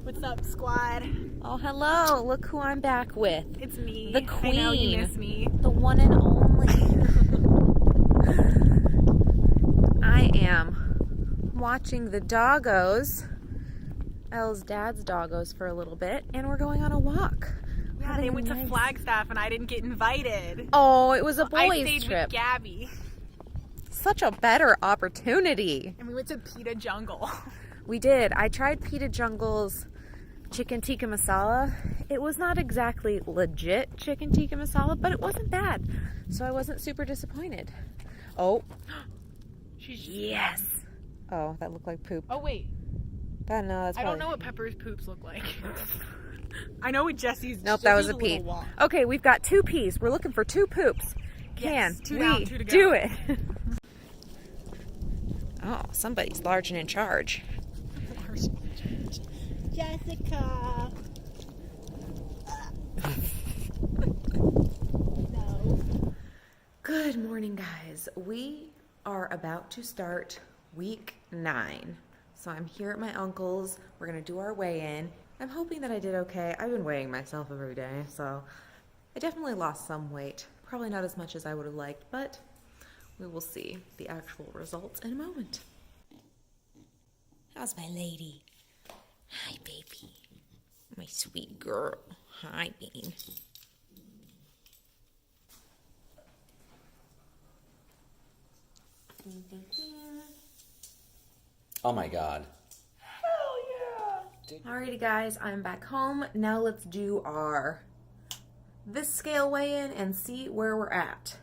What's up, squad? Oh, hello. Look who I'm back with. It's me. The queen. I know you miss me. The one and only. I am watching the doggos, Elle's dad's doggos, for a little bit, and we're going on a walk. Yeah, they went to Flagstaff and I didn't get invited. Oh, it was a I boys' stayed trip. with Gabby. Such a better opportunity. And we went to Pita Jungle. We did. I tried Pita Jungle's chicken tikka masala. It was not exactly legit chicken tikka masala, but it wasn't bad. So I wasn't super disappointed. Oh. Yes. Oh, that looked like poop. Oh, wait. No, that's I don't know what Pepper's poops look like. I know what Jesse's. Nope, that was a Jesse's pee. walk. Okay, we've got 2 pees. We're looking for 2 poops. Yes, Can 2 we down, 2 to go. do it? Oh, somebody's large and in charge. Jessica. No. Good morning, guys. We are about to start week 9. So I'm here at my uncle's. We're going to do our weigh-in. I'm hoping that I did okay. I've been weighing myself every day, so I definitely lost some weight. Probably not as much as I would have liked, but we will see the actual results in a moment. How's my lady? Hi, baby. My sweet girl. Hi, Bean. Oh my god. Alrighty, guys, I'm back home. Now let's do this scale weigh-in and see where we're at.